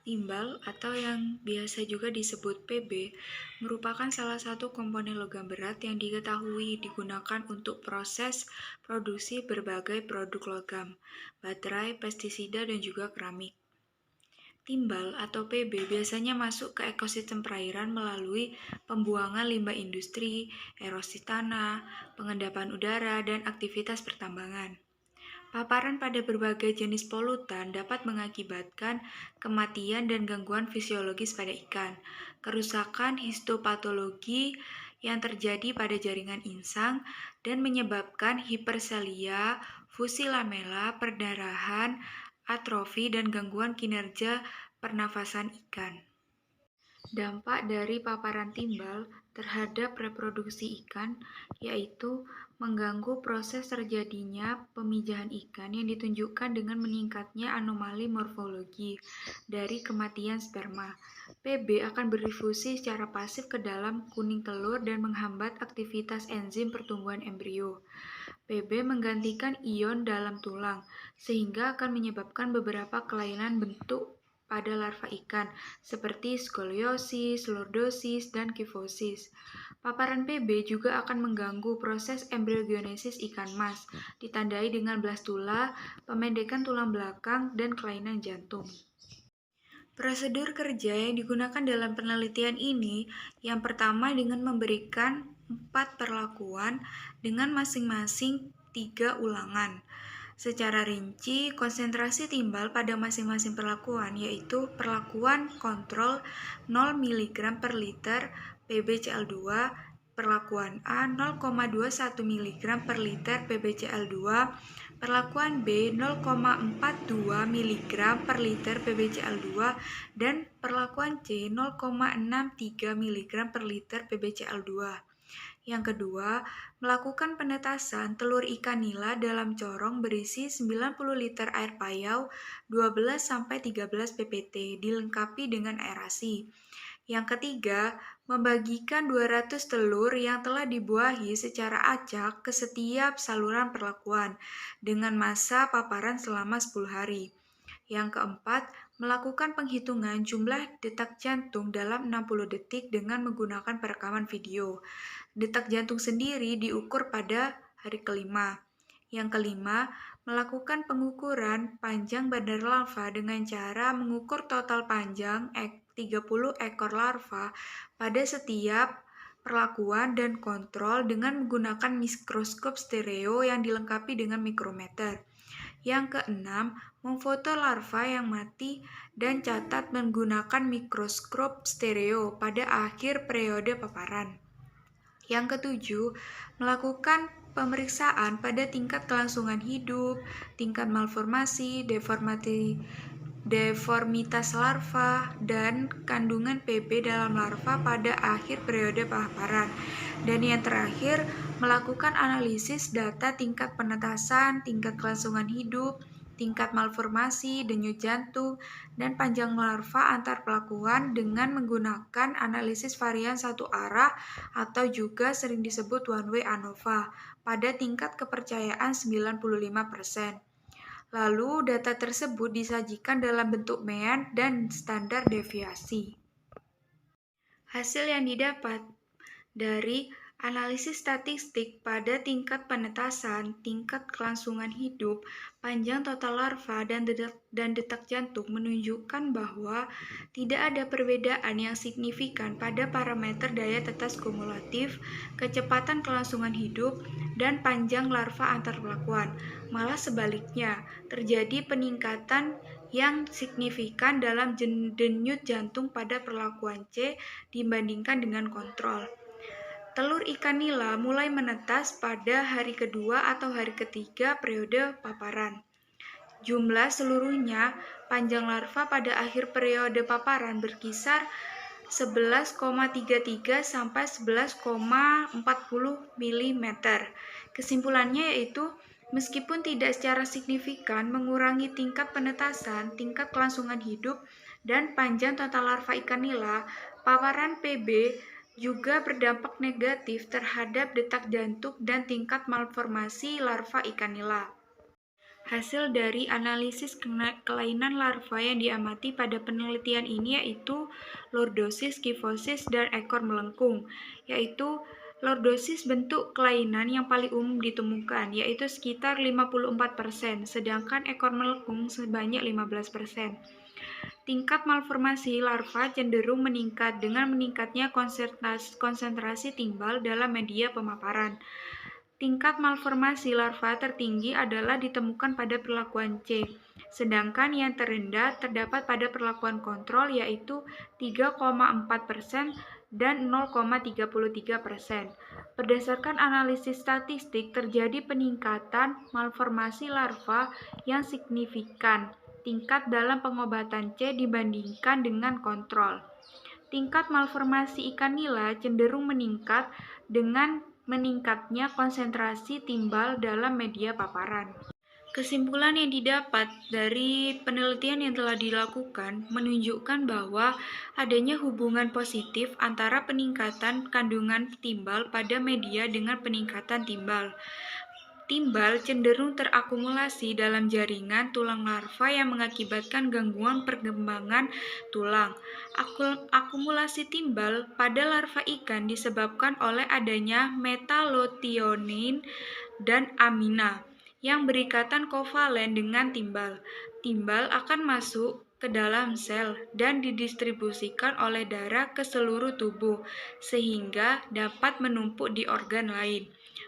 Timbal atau yang biasa juga disebut Pb merupakan salah satu komponen logam berat yang diketahui digunakan untuk proses produksi berbagai produk logam, baterai, pestisida, dan juga keramik. Timbal atau Pb biasanya masuk ke ekosistem perairan melalui pembuangan limbah industri, erosi tanah, pengendapan udara, dan aktivitas pertambangan. Paparan pada berbagai jenis polutan dapat mengakibatkan kematian dan gangguan fisiologis pada ikan, kerusakan histopatologi yang terjadi pada jaringan insang, dan menyebabkan hiperselia, fusi lamela, perdarahan, atrofi, dan gangguan kinerja pernafasan ikan. Dampak dari paparan timbal terhadap reproduksi ikan yaitu mengganggu proses terjadinya pemijahan ikan yang ditunjukkan dengan meningkatnya anomali morfologi dari kematian sperma. Pb akan berdifusi secara pasif ke dalam kuning telur dan menghambat aktivitas enzim pertumbuhan embrio. Pb menggantikan ion dalam tulang, sehingga akan menyebabkan beberapa kelainan bentuk pada larva ikan, seperti skoliosis, lordosis, dan kifosis. Paparan Pb juga akan mengganggu proses embriogenesis ikan mas, ditandai dengan blastula, pemendekan tulang belakang, dan kelainan jantung. Prosedur kerja yang digunakan dalam penelitian ini, yang pertama dengan memberikan 4 perlakuan dengan masing-masing 3 ulangan. Secara rinci, konsentrasi timbal pada masing-masing perlakuan yaitu perlakuan kontrol 0 mg per liter PbCl2, perlakuan A 0,21 mg per liter PbCl2, perlakuan B 0,42 mg per liter PbCl2, dan perlakuan C 0,63 mg per liter PbCl2. Yang kedua, melakukan penetasan telur ikan nila dalam corong berisi 90 liter air payau 12-13 ppt dilengkapi dengan aerasi. Yang ketiga, membagikan 200 telur yang telah dibuahi secara acak ke setiap saluran perlakuan dengan masa paparan selama 10 hari. Yang keempat, melakukan penghitungan jumlah detak jantung dalam 60 detik dengan menggunakan perekaman video. Detak jantung sendiri diukur pada hari kelima. Yang kelima, melakukan pengukuran panjang badan larva dengan cara mengukur total panjang 30 ekor larva pada setiap perlakuan dan kontrol dengan menggunakan mikroskop stereo yang dilengkapi dengan mikrometer. Yang keenam, memfoto larva yang mati dan catat menggunakan mikroskop stereo pada akhir periode paparan. Yang ketujuh, melakukan pemeriksaan pada tingkat kelangsungan hidup, tingkat malformasi, deformitas larva, dan kandungan Pb dalam larva pada akhir periode paparan. Dan yang terakhir, melakukan analisis data tingkat penetasan, tingkat kelangsungan hidup, tingkat malformasi, denyut jantung, dan panjang larva antar perlakuan dengan menggunakan analisis varian satu arah atau juga sering disebut one-way ANOVA pada tingkat kepercayaan 95%. Lalu data tersebut disajikan dalam bentuk mean dan standar deviasi. Hasil yang didapat dari analisis statistik pada tingkat penetasan, tingkat kelangsungan hidup, panjang total larva, dan detak jantung menunjukkan bahwa tidak ada perbedaan yang signifikan pada parameter daya tetes kumulatif, kecepatan kelangsungan hidup, dan panjang larva antar perlakuan. Malah sebaliknya, terjadi peningkatan yang signifikan dalam denyut jantung pada perlakuan C dibandingkan dengan kontrol. Telur ikan nila mulai menetas pada hari kedua atau hari ketiga periode paparan. Jumlah seluruhnya panjang larva pada akhir periode paparan berkisar 11,33 sampai 11,40 mm. Kesimpulannya yaitu meskipun tidak secara signifikan mengurangi tingkat penetasan, tingkat kelangsungan hidup, dan panjang total larva ikan nila, paparan Pb juga berdampak negatif terhadap detak jantung dan tingkat malformasi larva ikan nila. Hasil dari analisis kelainan larva yang diamati pada penelitian ini yaitu lordosis, kifosis, dan ekor melengkung, yaitu lordosis bentuk kelainan yang paling umum ditemukan, yaitu sekitar 54%, sedangkan ekor melengkung sebanyak 15%. Tingkat malformasi larva cenderung meningkat dengan meningkatnya konsentrasi timbal dalam media pemaparan. Tingkat malformasi larva tertinggi adalah ditemukan pada perlakuan C, sedangkan yang terendah terdapat pada perlakuan kontrol yaitu 3,4% dan 0,33%. Berdasarkan analisis statistik, terjadi peningkatan malformasi larva yang signifikan tingkat dalam pengobatan C dibandingkan dengan kontrol. Tingkat malformasi ikan nila cenderung meningkat dengan meningkatnya konsentrasi timbal dalam media paparan. Kesimpulan yang didapat dari penelitian yang telah dilakukan menunjukkan bahwa adanya hubungan positif antara peningkatan kandungan timbal pada media dengan peningkatan timbal. Timbal cenderung terakumulasi dalam jaringan tulang larva yang mengakibatkan gangguan perkembangan tulang. Akumulasi timbal pada larva ikan disebabkan oleh adanya metalothionein dan amina yang berikatan kovalen dengan timbal. Timbal akan masuk ke dalam sel dan didistribusikan oleh darah ke seluruh tubuh sehingga dapat menumpuk di organ lain.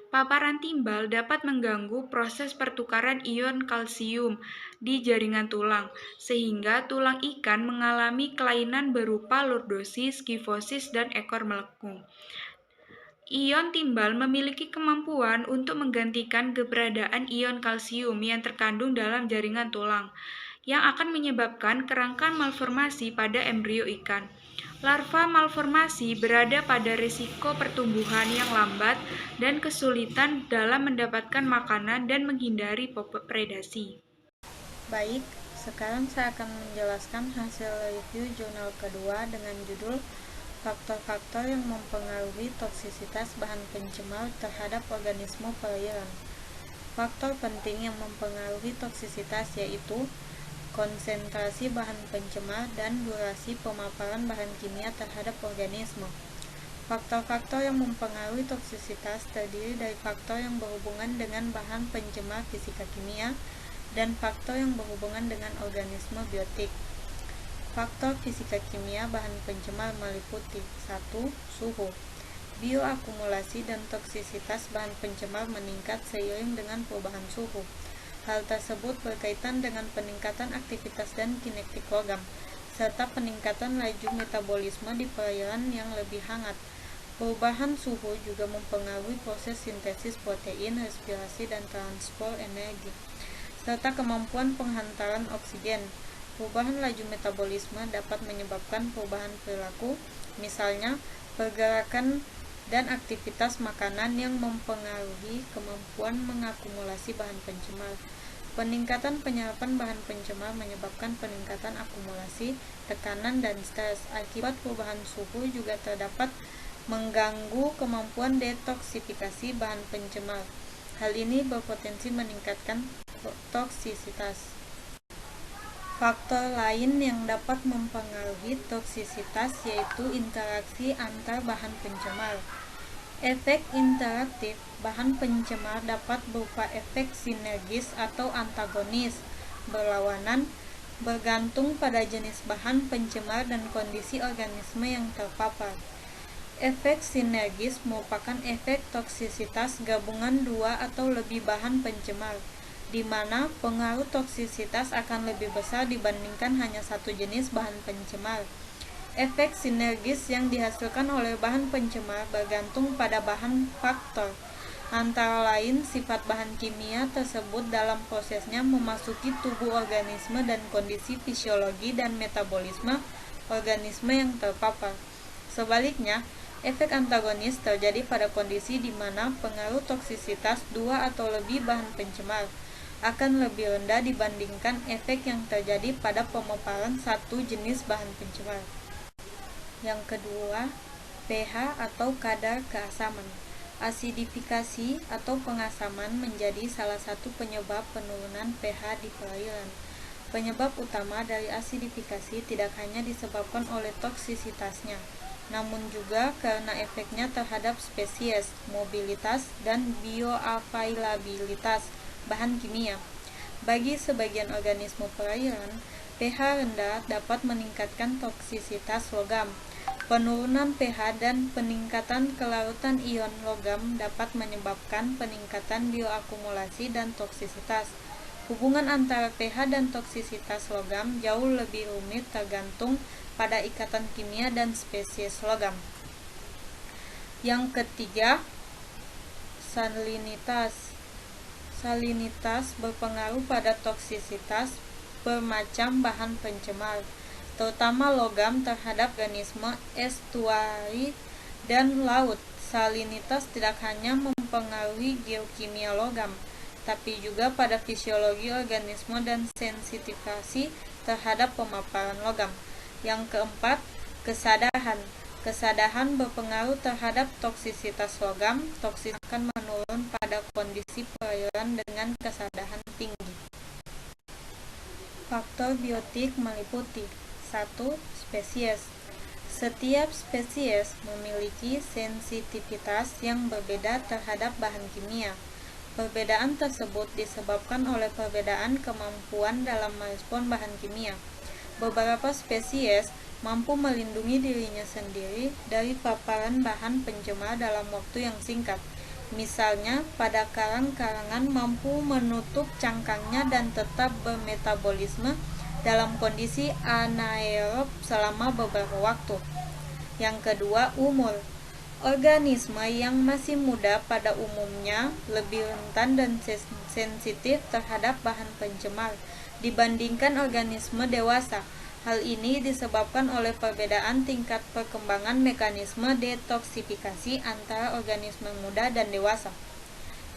Paparan timbal dapat mengganggu proses pertukaran ion kalsium di jaringan tulang, sehingga tulang ikan mengalami kelainan berupa lordosis, kifosis, dan ekor melengkung. Ion timbal memiliki kemampuan untuk menggantikan keberadaan ion kalsium yang terkandung dalam jaringan tulang, yang akan menyebabkan kerangka malformasi pada embrio ikan. Larva malformasi berada pada risiko pertumbuhan yang lambat dan kesulitan dalam mendapatkan makanan dan menghindari predasi. Baik, sekarang saya akan menjelaskan hasil review jurnal kedua dengan judul Faktor-faktor yang mempengaruhi toksisitas bahan pencemar terhadap organisme perairan. Faktor penting yang mempengaruhi toksisitas yaitu konsentrasi bahan pencemar dan durasi pemaparan bahan kimia terhadap organisme. Faktor-faktor yang mempengaruhi toksisitas terdiri dari faktor yang berhubungan dengan bahan pencemar fisika kimia dan faktor yang berhubungan dengan organisme biotik. Faktor fisika kimia bahan pencemar meliputi 1. Suhu. Bioakumulasi dan toksisitas bahan pencemar meningkat seiring dengan perubahan suhu. Hal tersebut berkaitan dengan peningkatan aktivitas dan kinetik logam, serta peningkatan laju metabolisme di perairan yang lebih hangat. Perubahan suhu juga mempengaruhi proses sintesis protein, respirasi, dan transport energi, serta kemampuan penghantaran oksigen. Perubahan laju metabolisme dapat menyebabkan perubahan perilaku, misalnya pergerakan dan aktivitas makanan yang mempengaruhi kemampuan mengakumulasi bahan pencemar. Peningkatan penyerapan bahan pencemar menyebabkan peningkatan akumulasi, tekanan, dan stres. Akibat perubahan suhu juga terdapat mengganggu kemampuan detoksifikasi bahan pencemar. Hal ini berpotensi meningkatkan toksisitas. Faktor lain yang dapat mempengaruhi toksisitas yaitu interaksi antar bahan pencemar. Efek interaktif bahan pencemar dapat berupa efek sinergis atau antagonis, berlawanan, bergantung pada jenis bahan pencemar dan kondisi organisme yang terpapar. Efek sinergis merupakan efek toksisitas gabungan dua atau lebih bahan pencemar, di mana pengaruh toksisitas akan lebih besar dibandingkan hanya satu jenis bahan pencemar. Efek sinergis yang dihasilkan oleh bahan pencemar bergantung pada bahan faktor, antara lain sifat bahan kimia tersebut dalam prosesnya memasuki tubuh organisme dan kondisi fisiologi dan metabolisme organisme yang terpapar. Sebaliknya, efek antagonis terjadi pada kondisi di mana pengaruh toksisitas dua atau lebih bahan pencemar akan lebih rendah dibandingkan efek yang terjadi pada pemaparan satu jenis bahan pencemar. Yang kedua, pH atau kadar keasaman. Asidifikasi atau pengasaman menjadi salah satu penyebab penurunan pH di perairan. Penyebab utama dari asidifikasi tidak hanya disebabkan oleh toksisitasnya, namun juga karena efeknya terhadap spesies, mobilitas, dan bioavailabilitas bahan kimia. Bagi sebagian organisme perairan, pH rendah dapat meningkatkan toksisitas logam. Penurunan pH dan peningkatan kelarutan ion logam dapat menyebabkan peningkatan bioakumulasi dan toksisitas. Hubungan antara pH dan toksisitas logam jauh lebih rumit tergantung pada ikatan kimia dan spesies logam. Yang ketiga, salinitas. Salinitas berpengaruh pada toksisitas bermacam bahan pencemar, terutama logam terhadap organisme estuari dan laut. Salinitas tidak hanya mempengaruhi geokimia logam, tapi juga pada fisiologi organisme dan sensitivitas terhadap pemaparan logam. Yang keempat, kesadahan. Kesadahan berpengaruh terhadap toksisitas logam. Toksisitas akan menurun pada kondisi perairan dengan kesadahan tinggi. Faktor biotik meliputi 1. Spesies. Setiap spesies memiliki sensitivitas yang berbeda terhadap bahan kimia. Perbedaan tersebut disebabkan oleh perbedaan kemampuan dalam merespon bahan kimia. Beberapa spesies mampu melindungi dirinya sendiri dari paparan bahan pencemar dalam waktu yang singkat. Misalnya, pada karang-karangan mampu menutup cangkangnya dan tetap bermetabolisme dalam kondisi anaerob selama beberapa waktu. Yang kedua, umur. Organisme yang masih muda pada umumnya lebih rentan dan sensitif terhadap bahan pencemar dibandingkan organisme dewasa. Hal ini disebabkan oleh perbedaan tingkat perkembangan mekanisme detoksifikasi antara organisme muda dan dewasa.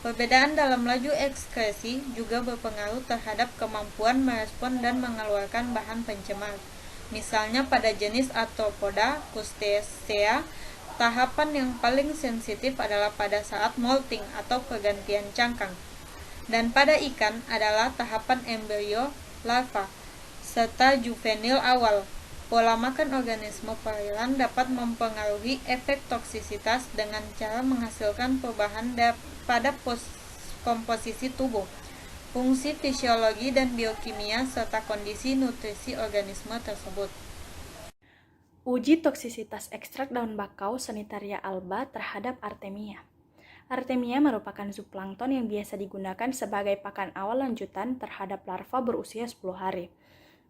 Perbedaan dalam laju ekskresi juga berpengaruh terhadap kemampuan merespon dan mengeluarkan bahan pencemar. Misalnya pada jenis Arthropoda crustacea, tahapan yang paling sensitif adalah pada saat molting atau pergantian cangkang. Dan pada ikan adalah tahapan embrio, larva, serta juvenil awal. Pola makan organisme perairan dapat mempengaruhi efek toksisitas dengan cara menghasilkan perubahan pada komposisi tubuh, fungsi fisiologi dan biokimia, serta kondisi nutrisi organisme tersebut. Uji toksisitas ekstrak daun bakau Sonitaria alba terhadap Artemia. Artemia merupakan zooplankton yang biasa digunakan sebagai pakan awal lanjutan terhadap larva berusia 10 hari.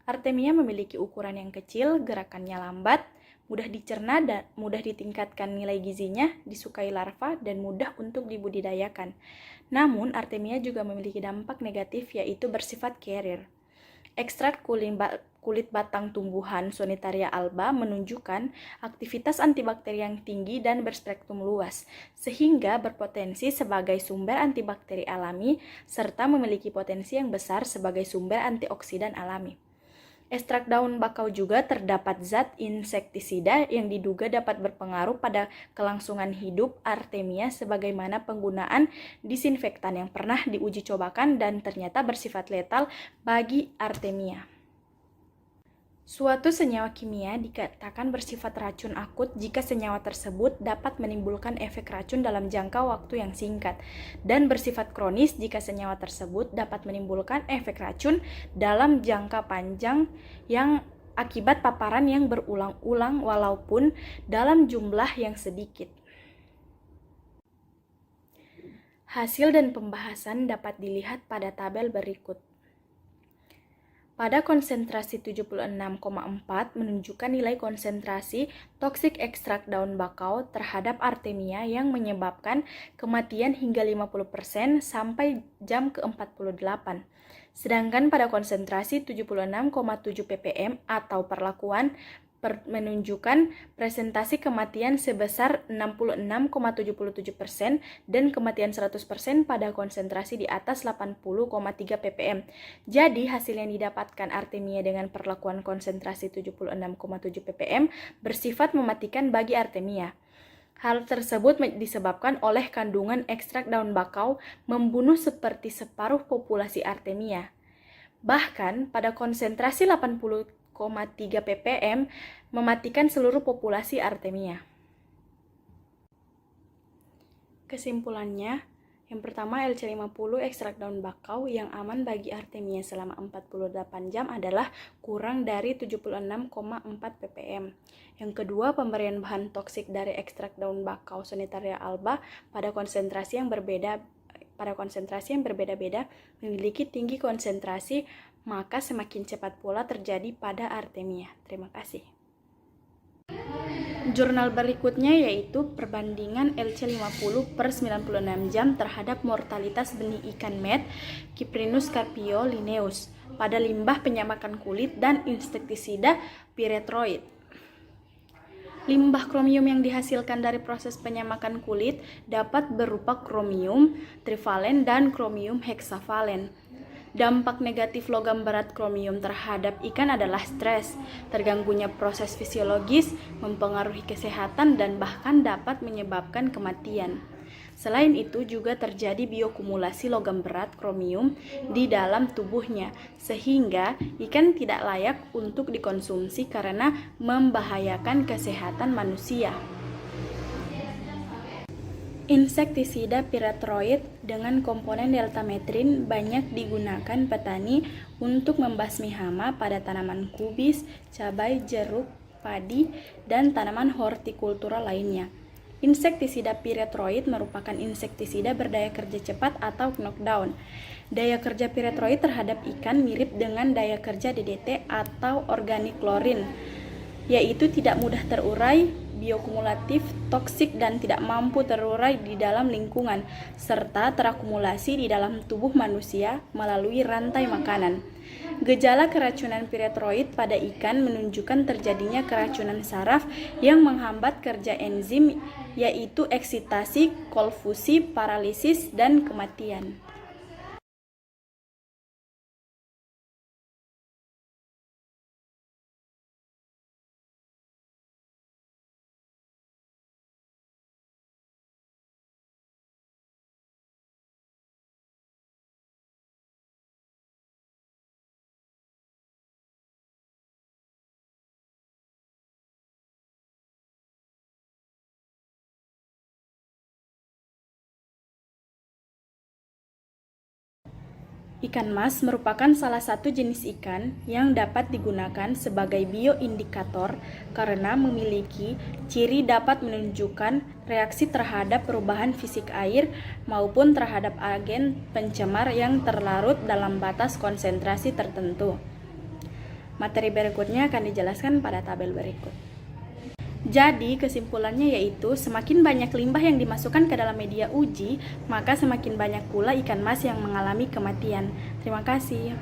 Artemia memiliki ukuran yang kecil, gerakannya lambat, mudah dicerna dan mudah ditingkatkan nilai gizinya, disukai larva, dan mudah untuk dibudidayakan. Namun, Artemia juga memiliki dampak negatif yaitu bersifat carrier. Ekstrak kulit batang tumbuhan Sonitaria alba menunjukkan aktivitas antibakteri yang tinggi dan berspektrum luas, sehingga berpotensi sebagai sumber antibakteri alami serta memiliki potensi yang besar sebagai sumber antioksidan alami. Ekstrak daun bakau juga terdapat zat insektisida yang diduga dapat berpengaruh pada kelangsungan hidup Artemia sebagaimana penggunaan disinfektan yang pernah diuji cobakan dan ternyata bersifat letal bagi Artemia. Suatu senyawa kimia dikatakan bersifat racun akut jika senyawa tersebut dapat menimbulkan efek racun dalam jangka waktu yang singkat, dan bersifat kronis jika senyawa tersebut dapat menimbulkan efek racun dalam jangka panjang yang akibat paparan yang berulang-ulang walaupun dalam jumlah yang sedikit. Hasil dan pembahasan dapat dilihat pada tabel berikut. Pada konsentrasi 76,4 menunjukkan nilai konsentrasi toksik ekstrak daun bakau terhadap Artemia yang menyebabkan kematian hingga 50% sampai jam ke-48. Sedangkan pada konsentrasi 76,7 ppm atau perlakuan menunjukkan presentasi kematian sebesar 66,77% dan kematian 100% pada konsentrasi di atas 80,3 ppm. Jadi, hasil yang didapatkan Artemia dengan perlakuan konsentrasi 76,7 ppm bersifat mematikan bagi Artemia. Hal tersebut disebabkan oleh kandungan ekstrak daun bakau membunuh seperti separuh populasi Artemia. Bahkan pada konsentrasi 80,3 ppm mematikan seluruh populasi Artemia. Kesimpulannya, yang pertama, LC50 ekstrak daun bakau yang aman bagi Artemia selama 48 jam adalah kurang dari 76,4 ppm. Yang kedua, pemberian bahan toksik dari ekstrak daun bakau Sonitaria alba pada konsentrasi yang berbeda-beda memiliki tinggi konsentrasi, maka semakin cepat pula terjadi pada Artemia. Terima kasih. Jurnal berikutnya yaitu perbandingan LC50 per 96 jam terhadap mortalitas benih ikan med Cyprinus carpio lineus pada limbah penyamakan kulit dan insektisida pyrethroid. Limbah kromium yang dihasilkan dari proses penyamakan kulit dapat berupa kromium trivalen dan kromium heksavalen. Dampak negatif logam berat kromium terhadap ikan adalah stres, terganggunya proses fisiologis, mempengaruhi kesehatan, dan bahkan dapat menyebabkan kematian. Selain itu juga terjadi biokumulasi logam berat kromium di dalam tubuhnya, sehingga ikan tidak layak untuk dikonsumsi karena membahayakan kesehatan manusia. Insektisida pyrethroid dengan komponen deltametrin banyak digunakan petani untuk membasmi hama pada tanaman kubis, cabai, jeruk, padi, dan tanaman hortikultura lainnya. Insektisida pyrethroid merupakan insektisida berdaya kerja cepat atau knockdown. Daya kerja pyrethroid terhadap ikan mirip dengan daya kerja DDT atau organik klorin, yaitu tidak mudah terurai, biokumulatif, toksik, dan tidak mampu terurai di dalam lingkungan, serta terakumulasi di dalam tubuh manusia melalui rantai makanan. Gejala keracunan pyrethroid pada ikan menunjukkan terjadinya keracunan saraf yang menghambat kerja enzim, yaitu eksitasi, konfusi, paralisis, dan kematian. Ikan mas merupakan salah satu jenis ikan yang dapat digunakan sebagai bioindikator karena memiliki ciri dapat menunjukkan reaksi terhadap perubahan fisik air maupun terhadap agen pencemar yang terlarut dalam batas konsentrasi tertentu. Materi berikutnya akan dijelaskan pada tabel berikut. Jadi kesimpulannya yaitu semakin banyak limbah yang dimasukkan ke dalam media uji, maka semakin banyak pula ikan mas yang mengalami kematian. Terima kasih.